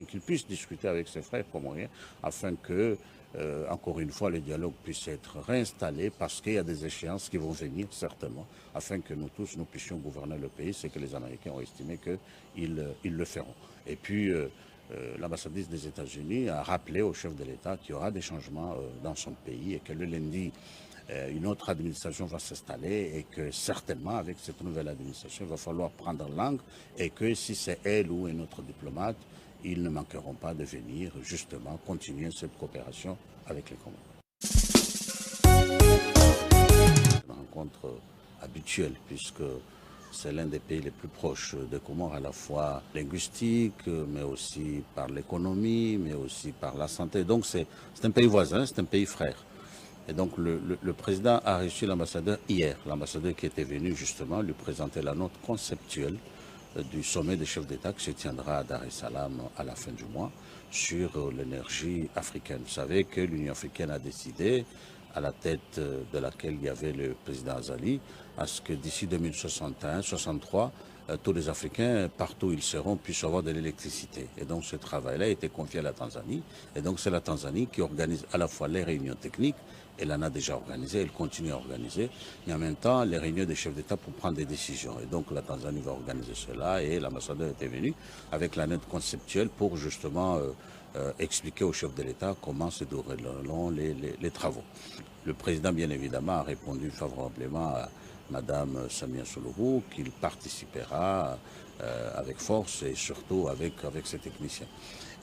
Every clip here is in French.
qu'il puisse discuter avec ses frères comoriens afin que, encore une fois, le dialogue puisse être réinstallé parce qu'il y a des échéances qui vont venir certainement afin que nous tous, nous puissions gouverner le pays, c'est que les Américains ont estimé qu'ils le feront. Et puis, l'ambassadrice des États-Unis a rappelé au chef de l'État qu'il y aura des changements dans son pays et que le lundi, une autre administration va s'installer et que certainement avec cette nouvelle administration, il va falloir prendre langue et que si c'est elle ou un autre diplomate, ils ne manqueront pas de venir justement continuer cette coopération avec les Comores. Une rencontre habituelle puisque c'est l'un des pays les plus proches des Comores, à la fois linguistique, mais aussi par l'économie, mais aussi par la santé. Donc c'est un pays voisin, c'est un pays frère. Et donc le président a reçu l'ambassadeur hier, l'ambassadeur qui était venu justement lui présenter la note conceptuelle du sommet des chefs d'État qui se tiendra à Dar es Salaam à la fin du mois sur l'énergie africaine. Vous savez que l'Union africaine a décidé, à la tête de laquelle il y avait le président Azali, à ce que d'ici 2061-63, tous les Africains, partout où ils seront, puissent avoir de l'électricité. Et donc ce travail-là a été confié à la Tanzanie. Et donc c'est la Tanzanie qui organise à la fois les réunions techniques, elle en a déjà organisé, elle continue à organiser, mais en même temps les réunions des chefs d'État pour prendre des décisions. Et donc la Tanzanie va organiser cela et l'ambassadeur était venu avec la note conceptuelle pour justement expliquer aux chefs de l'État comment se dérouleront les travaux. Le président, bien évidemment, a répondu favorablement à Madame Samia Suluhu qu'il participera avec force et surtout avec ses techniciens.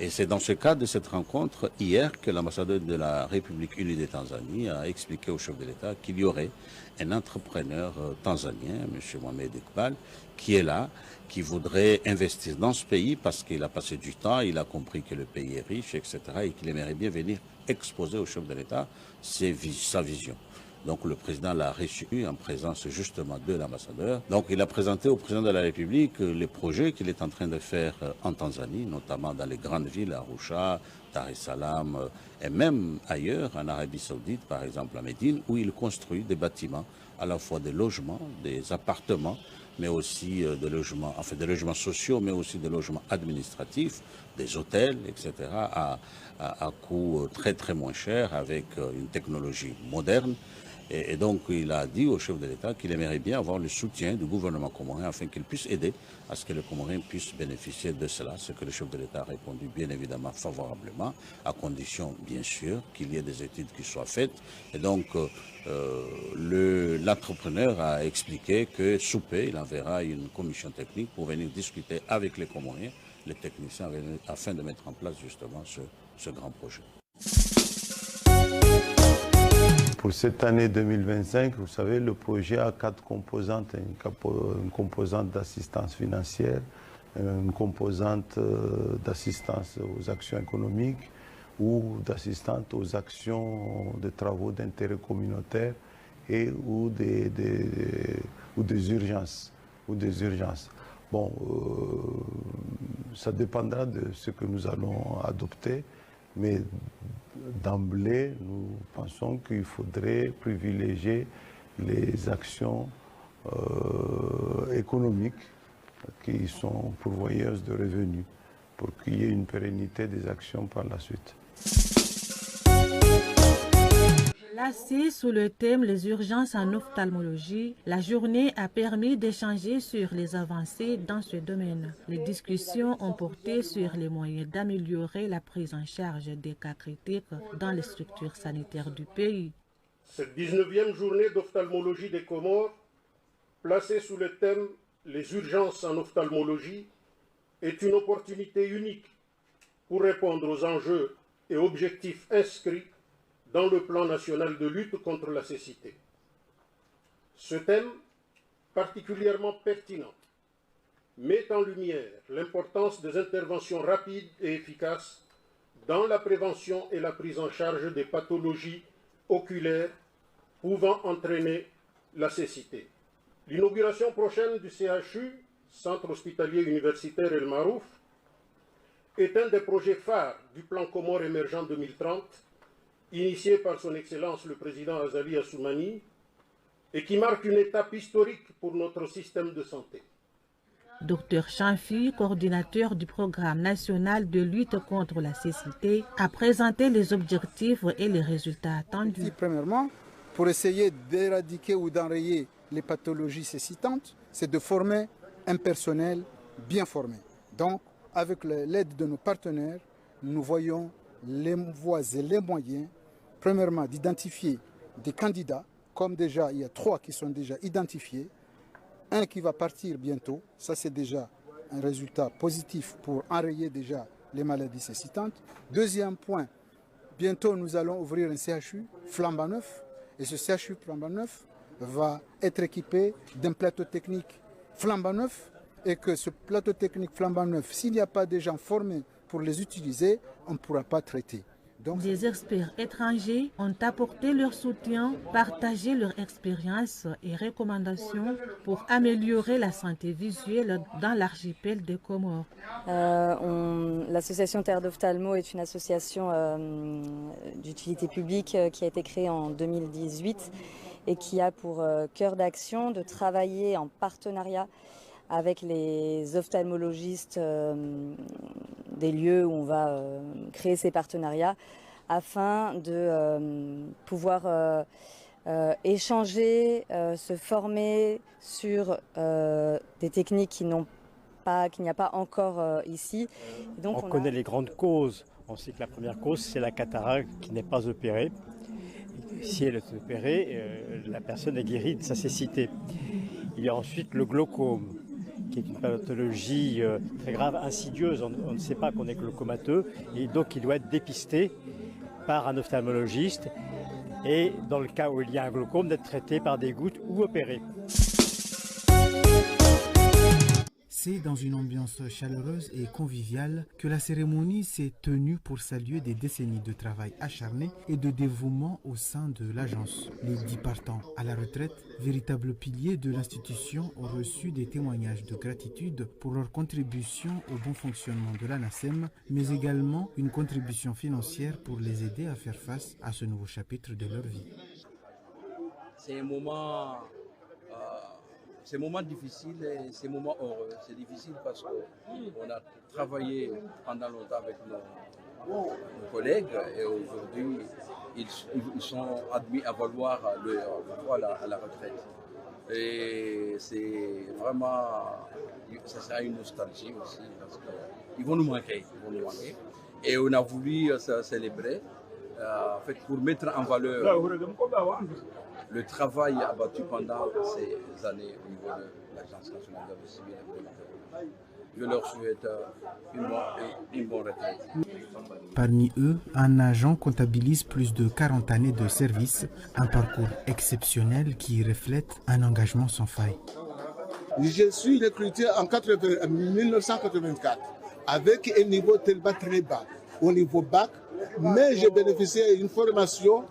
Et c'est dans ce cadre de cette rencontre, hier, que l'ambassadeur de la République unie de Tanzanie a expliqué au chef de l'État qu'il y aurait un entrepreneur tanzanien, M. Mohamed Iqbal, qui est là, qui voudrait investir dans ce pays parce qu'il a passé du temps, il a compris que le pays est riche, etc. et qu'il aimerait bien venir exposer au chef de l'État sa vision. Donc le président l'a reçu en présence justement de l'ambassadeur. Donc il a présenté au président de la République les projets qu'il est en train de faire en Tanzanie, notamment dans les grandes villes, Arusha, Dar es Salaam et même ailleurs, en Arabie Saoudite, par exemple à Médine, où il construit des bâtiments, à la fois des logements, des appartements, mais aussi des logements sociaux, mais aussi des logements administratifs, des hôtels, etc., à coût très très moins cher, avec une technologie moderne. Et donc, il a dit au chef de l'État qu'il aimerait bien avoir le soutien du gouvernement comorien afin qu'il puisse aider à ce que les Comoriens puissent bénéficier de cela. Ce que le chef de l'État a répondu bien évidemment favorablement, à condition bien sûr qu'il y ait des études qui soient faites. Et donc, l'entrepreneur a expliqué que sous peu, il enverra une commission technique pour venir discuter avec les Comoriens, les techniciens, afin de mettre en place justement ce grand projet. Pour cette année 2025, vous savez, le projet a 4 composantes. Une composante d'assistance financière, une composante d'assistance aux actions économiques ou d'assistance aux actions de travaux d'intérêt communautaire ou des urgences. Bon, ça dépendra de ce que nous allons adopter. Mais d'emblée, nous pensons qu'il faudrait privilégier les actions économiques qui sont pourvoyeuses de revenus pour qu'il y ait une pérennité des actions par la suite. Placée sous le thème « Les urgences en ophtalmologie », la journée a permis d'échanger sur les avancées dans ce domaine. Les discussions ont porté sur les moyens d'améliorer la prise en charge des cas critiques dans les structures sanitaires du pays. Cette 19e journée d'ophtalmologie des Comores, placée sous le thème « Les urgences en ophtalmologie », est une opportunité unique pour répondre aux enjeux et objectifs inscrits dans le plan national de lutte contre la cécité. Ce thème, particulièrement pertinent, met en lumière l'importance des interventions rapides et efficaces dans la prévention et la prise en charge des pathologies oculaires pouvant entraîner la cécité. L'inauguration prochaine du CHU, Centre hospitalier universitaire El Marouf, est un des projets phares du plan Comores émergent 2030, initié par son Excellence le Président Azali Assoumani, et qui marque une étape historique pour notre système de santé. Dr Chanfi, coordinateur du programme national de lutte contre la cécité, a présenté les objectifs et les résultats attendus. Premièrement, pour essayer d'éradiquer ou d'enrayer les pathologies cécitantes, c'est de former un personnel bien formé. Donc, avec l'aide de nos partenaires, nous voyons les voies et les moyens, premièrement, d'identifier des candidats, comme déjà, il y a 3 qui sont déjà identifiés, un qui va partir bientôt, ça c'est déjà un résultat positif pour enrayer déjà les maladies cécitantes. Deuxième point, bientôt nous allons ouvrir un CHU flambant neuf, et ce CHU flambant neuf va être équipé d'un plateau technique flambant neuf, et que ce plateau technique flambant neuf, s'il n'y a pas des gens formés pour les utiliser, on ne pourra pas traiter. Donc, des experts étrangers ont apporté leur soutien, partagé leur expérience et recommandations pour améliorer la santé visuelle dans l'archipel des Comores. L'association Terre d'Ophtalmo est une association d'utilité publique qui a été créée en 2018 et qui a pour cœur d'action de travailler en partenariat avec les ophtalmologistes des lieux où on va créer ces partenariats afin de pouvoir échanger, se former sur des techniques qu'il n'y a pas encore ici. Donc on connaît les grandes causes. On sait que la première cause, c'est la cataracte qui n'est pas opérée. Si elle est opérée, la personne est guérie de sa cécité. Il y a ensuite le glaucome, qui est une pathologie très grave, insidieuse. On ne sait pas qu'on est glaucomateux et donc il doit être dépisté par un ophtalmologiste et dans le cas où il y a un glaucome, d'être traité par des gouttes ou opéré. C'est dans une ambiance chaleureuse et conviviale que la cérémonie s'est tenue pour saluer des décennies de travail acharné et de dévouement au sein de l'agence. Les 10 partants à la retraite, véritables piliers de l'institution, ont reçu des témoignages de gratitude pour leur contribution au bon fonctionnement de l'ANACEM, mais également une contribution financière pour les aider à faire face à ce nouveau chapitre de leur vie. C'est un moment difficile et c'est un moment heureux. C'est difficile parce qu'on a travaillé pendant longtemps avec nos collègues et aujourd'hui ils sont admis à valoir leur droit à la retraite. Et c'est vraiment, ça sera une nostalgie aussi parce qu'ils vont nous manquer. Et on a voulu célébrer en fait, pour mettre en valeur le travail abattu pendant ces années au niveau de l'Agence nationale de civile et volontaire. Je leur souhaite une bonne retraite. Parmi eux, un agent comptabilise plus de 40 années de service, un parcours exceptionnel qui reflète un engagement sans faille. Je suis recruté en 1984 avec un niveau tellement très bas, au niveau bac, mais j'ai bénéficié d'une formation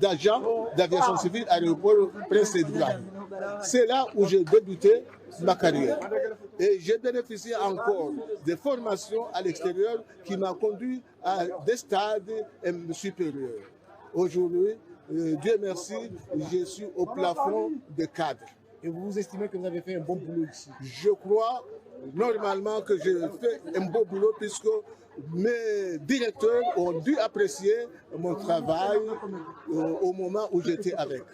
d'agent d'aviation civile à l'aéroport Prince-Édouard. C'est là où j'ai débuté ma carrière. Et j'ai bénéficié encore de formations à l'extérieur qui m'ont conduit à des stades supérieurs. Aujourd'hui, Dieu merci, je suis au plafond de cadre. Et vous estimez que vous avez fait un bon boulot ici? Je crois normalement que j'ai fait un bon boulot puisque mes directeurs ont dû apprécier mon travail au moment où j'étais avec.